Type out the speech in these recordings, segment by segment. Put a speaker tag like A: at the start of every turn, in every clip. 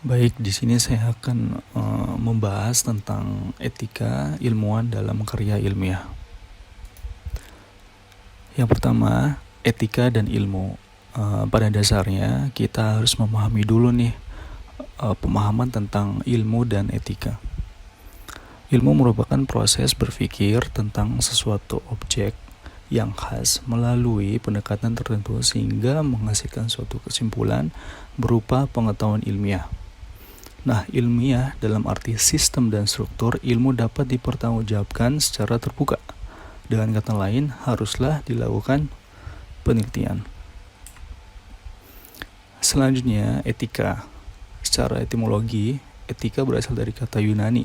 A: Baik, di sini saya akan membahas tentang etika ilmuwan dalam karya ilmiah. Yang pertama, etika dan ilmu. Pada dasarnya kita harus memahami dulu nih pemahaman tentang ilmu dan etika. Ilmu merupakan proses berpikir tentang sesuatu objek yang khas melalui pendekatan tertentu sehingga menghasilkan suatu kesimpulan berupa pengetahuan ilmiah. Nah, ilmiah dalam arti sistem dan struktur ilmu dapat dipertanggungjawabkan secara terbuka. Dengan kata lain, haruslah dilakukan penelitian. Selanjutnya, etika. Secara etimologi, etika berasal dari kata Yunani,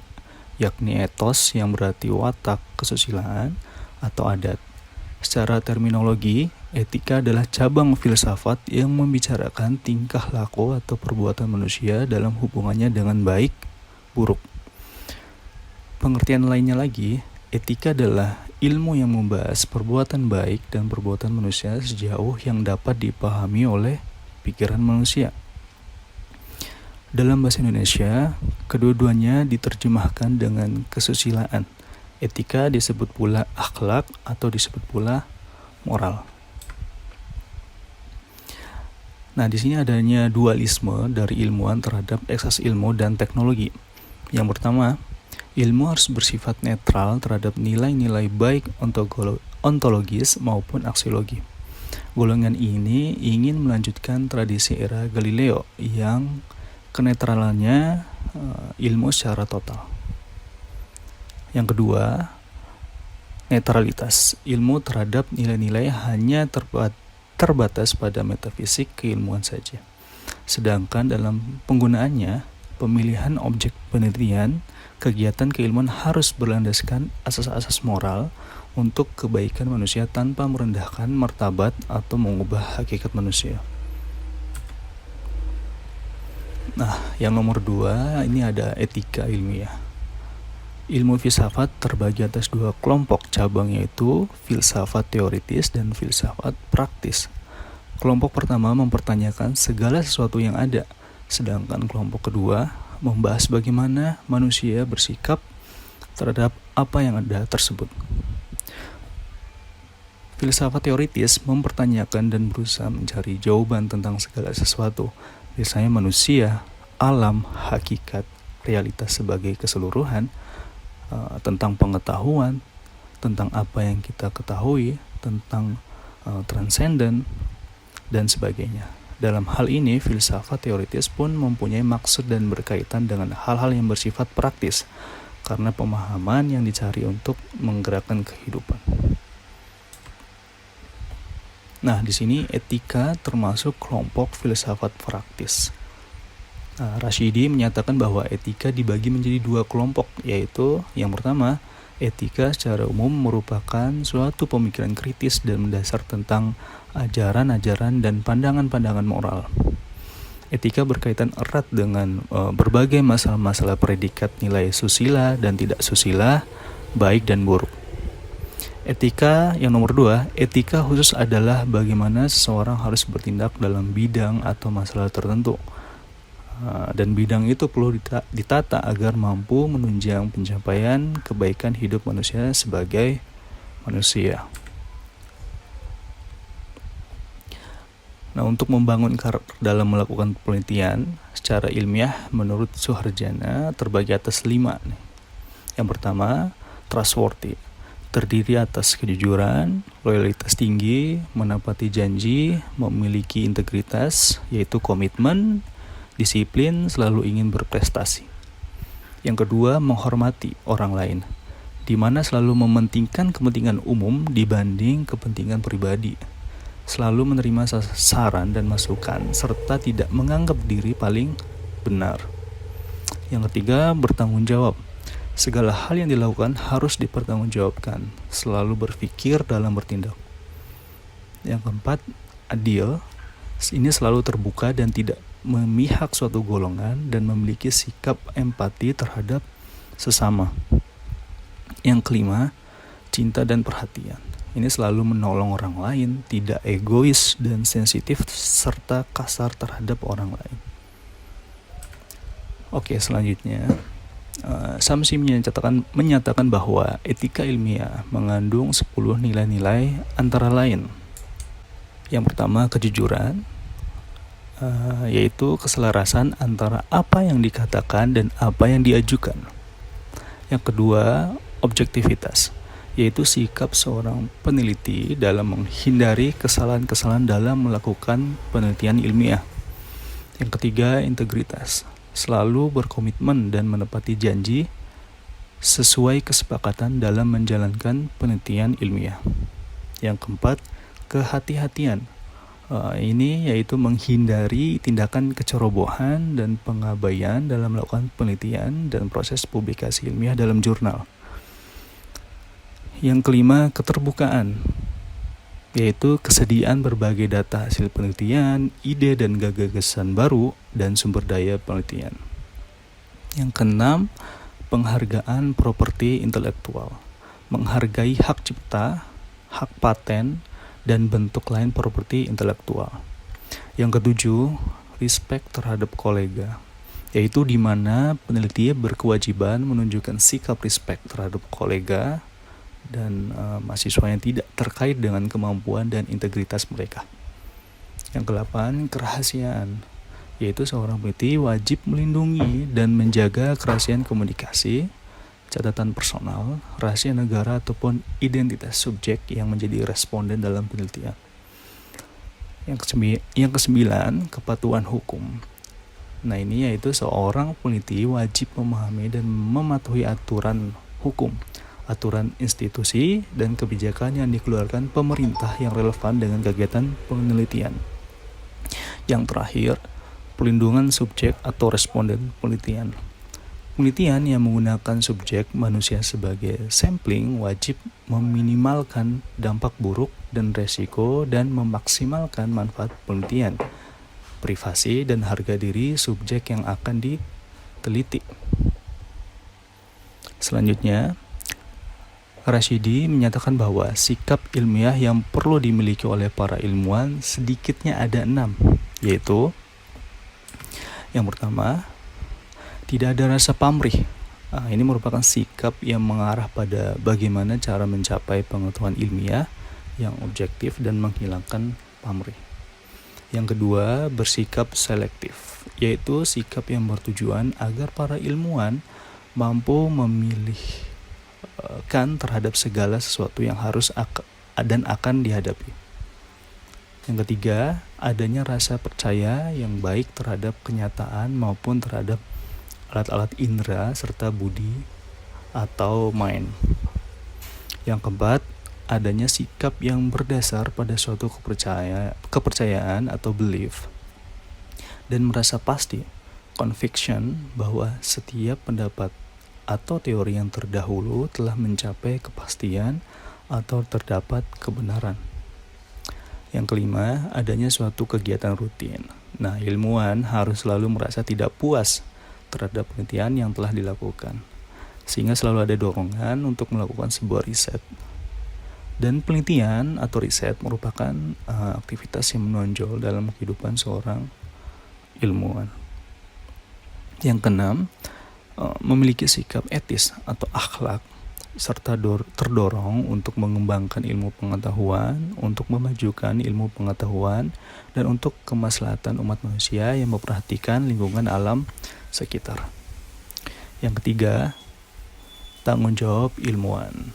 A: yakni ethos yang berarti watak, kesusilaan, atau adat. Secara terminologi, etika adalah cabang filsafat yang membicarakan tingkah laku atau perbuatan manusia dalam hubungannya dengan baik, buruk. Pengertian lainnya lagi, etika adalah ilmu yang membahas perbuatan baik dan perbuatan manusia sejauh yang dapat dipahami oleh pikiran manusia. Dalam bahasa Indonesia, kedua-duanya diterjemahkan dengan kesusilaan. Etika disebut pula akhlak atau disebut pula moral. Nah, di sini adanya dualisme dari ilmuwan terhadap eksas ilmu dan teknologi. Yang pertama, ilmu harus bersifat netral terhadap nilai-nilai baik ontologis maupun aksiologi. Golongan ini ingin melanjutkan tradisi era Galileo yang kenetralannya ilmu secara total. Yang kedua, netralitas. Ilmu terhadap nilai-nilai hanya terbatas pada metafisik keilmuan saja. Sedangkan dalam penggunaannya, pemilihan objek penelitian, kegiatan keilmuan harus berlandaskan asas-asas moral untuk kebaikan manusia tanpa merendahkan martabat atau mengubah hakikat manusia. Nah, yang nomor 2, ini ada etika ilmiah. Ilmu filsafat terbagi atas 2 kelompok cabang, yaitu filsafat teoritis dan filsafat praktis. Kelompok pertama mempertanyakan segala sesuatu yang ada, sedangkan kelompok kedua membahas bagaimana manusia bersikap terhadap apa yang ada tersebut. Filsafat teoritis mempertanyakan dan berusaha mencari jawaban tentang segala sesuatu, misalnya manusia, alam, hakikat, realitas sebagai keseluruhan, tentang pengetahuan, tentang apa yang kita ketahui, tentang transenden, dan sebagainya. Dalam hal ini, filsafat teoritis pun mempunyai maksud dan berkaitan dengan hal-hal yang bersifat praktis, karena pemahaman yang dicari untuk menggerakkan kehidupan. Nah, di sini etika termasuk kelompok filsafat praktis. Rashidi menyatakan bahwa etika dibagi menjadi 2 kelompok, yaitu yang pertama, etika secara umum merupakan suatu pemikiran kritis dan mendasar tentang ajaran-ajaran dan pandangan-pandangan moral. Etika berkaitan erat dengan berbagai masalah-masalah predikat nilai susila dan tidak susila, baik dan buruk. Etika yang nomor 2, etika khusus adalah bagaimana seseorang harus bertindak dalam bidang atau masalah tertentu. Dan bidang itu perlu ditata agar mampu menunjang pencapaian kebaikan hidup manusia sebagai manusia. Nah, untuk membangun karakter dalam melakukan penelitian secara ilmiah menurut Suharjana terbagi atas 5 nih. Yang pertama, trustworthy, terdiri atas kejujuran, loyalitas tinggi, menepati janji, memiliki integritas, yaitu komitmen, disiplin, selalu ingin berprestasi. Yang kedua, menghormati orang lain, di mana selalu mementingkan kepentingan umum dibanding kepentingan pribadi. Selalu menerima saran dan masukan, serta tidak menganggap diri paling benar. Yang ketiga, bertanggung jawab. Segala hal yang dilakukan harus dipertanggungjawabkan, selalu berpikir dalam bertindak. Yang keempat, adil. Ini selalu terbuka dan tidak memihak suatu golongan dan memiliki sikap empati terhadap sesama. Yang kelima, cinta dan perhatian. Ini selalu menolong orang lain, tidak egois dan sensitif serta kasar terhadap orang lain. Oke, selanjutnya Samsi menyatakan bahwa etika ilmiah mengandung 10 nilai-nilai antara lain. Yang pertama, kejujuran, yaitu keselarasan antara apa yang dikatakan dan apa yang diajukan. Yang kedua, objektivitas, yaitu sikap seorang peneliti dalam menghindari kesalahan-kesalahan dalam melakukan penelitian ilmiah. Yang ketiga, integritas, selalu berkomitmen dan menepati janji sesuai kesepakatan dalam menjalankan penelitian ilmiah. Yang keempat, kehati-hatian. Ini yaitu menghindari tindakan kecerobohan dan pengabaian dalam melakukan penelitian dan proses publikasi ilmiah dalam jurnal. Yang kelima, keterbukaan, yaitu kesediaan berbagai data hasil penelitian, ide dan gagasan baru, dan sumber daya penelitian. Yang keenam, penghargaan properti intelektual, menghargai hak cipta, hak paten, dan bentuk lain properti intelektual. Yang ketujuh, respect terhadap kolega, yaitu di mana peneliti berkewajiban menunjukkan sikap respect terhadap kolega dan mahasiswa yang tidak terkait dengan kemampuan dan integritas mereka. Yang kedelapan, kerahasiaan, yaitu seorang peneliti wajib melindungi dan menjaga kerahasiaan komunikasi, catatan personal, rahasia negara ataupun identitas subjek yang menjadi responden dalam penelitian. Yang kesembilan, kepatuhan hukum. Nah, ini yaitu seorang peneliti wajib memahami dan mematuhi aturan hukum, aturan institusi, dan kebijakan yang dikeluarkan pemerintah yang relevan dengan kegiatan penelitian. Yang terakhir, pelindungan subjek atau responden penelitian. Penelitian yang menggunakan subjek manusia sebagai sampling wajib meminimalkan dampak buruk dan resiko dan memaksimalkan manfaat penelitian, privasi dan harga diri subjek yang akan diteliti. Selanjutnya, Rashidi menyatakan bahwa sikap ilmiah yang perlu dimiliki oleh para ilmuwan sedikitnya ada 6, yaitu yang pertama, tidak ada rasa pamrih. Ini merupakan sikap yang mengarah pada bagaimana cara mencapai pengetahuan ilmiah yang objektif dan menghilangkan pamrih. Yang kedua, bersikap selektif, yaitu sikap yang bertujuan agar para ilmuwan mampu memilihkan terhadap segala sesuatu yang harus dan akan dihadapi. Yang ketiga, adanya rasa percaya yang baik terhadap kenyataan maupun terhadap alat-alat indera serta budi atau mind. Yang keempat, adanya sikap yang berdasar pada suatu kepercayaan atau belief dan merasa pasti, conviction, bahwa setiap pendapat atau teori yang terdahulu telah mencapai kepastian atau terdapat kebenaran. Yang kelima, adanya suatu kegiatan rutin. Nah, ilmuwan harus selalu merasa tidak puas terhadap penelitian yang telah dilakukan, sehingga selalu ada dorongan untuk melakukan sebuah riset. Dan penelitian atau riset merupakan aktivitas yang menonjol dalam kehidupan seorang ilmuwan. Yang keenam, memiliki sikap etis atau akhlak, serta terdorong untuk mengembangkan ilmu pengetahuan, untuk memajukan ilmu pengetahuan, dan untuk kemaslahatan umat manusia yang memperhatikan lingkungan alam sekitar. Yang ketiga, tanggung jawab ilmuwan.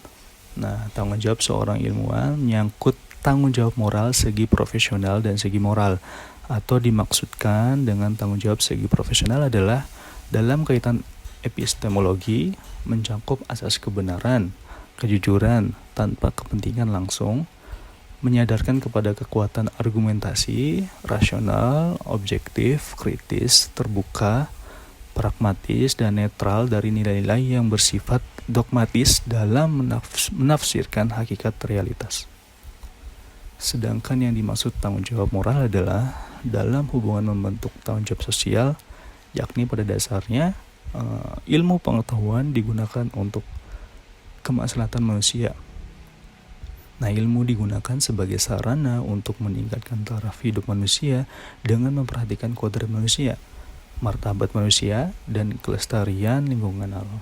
A: Nah, tanggung jawab seorang ilmuwan menyangkut tanggung jawab moral segi profesional dan segi moral. Atau dimaksudkan dengan tanggung jawab segi profesional adalah dalam kaitan epistemologi mencakup asas kebenaran, kejujuran tanpa kepentingan langsung, menyadarkan kepada kekuatan argumentasi, rasional, objektif, kritis, terbuka, pragmatis, dan netral dari nilai-nilai yang bersifat dogmatis dalam menafsirkan hakikat realitas. Sedangkan yang dimaksud tanggung jawab moral adalah dalam hubungan membentuk tanggung jawab sosial, yakni pada dasarnya ilmu pengetahuan digunakan untuk kemaslahatan manusia. Nah, ilmu digunakan sebagai sarana untuk meningkatkan taraf hidup manusia dengan memperhatikan kodrat manusia. martabat manusia, dan kelestarian lingkungan alam.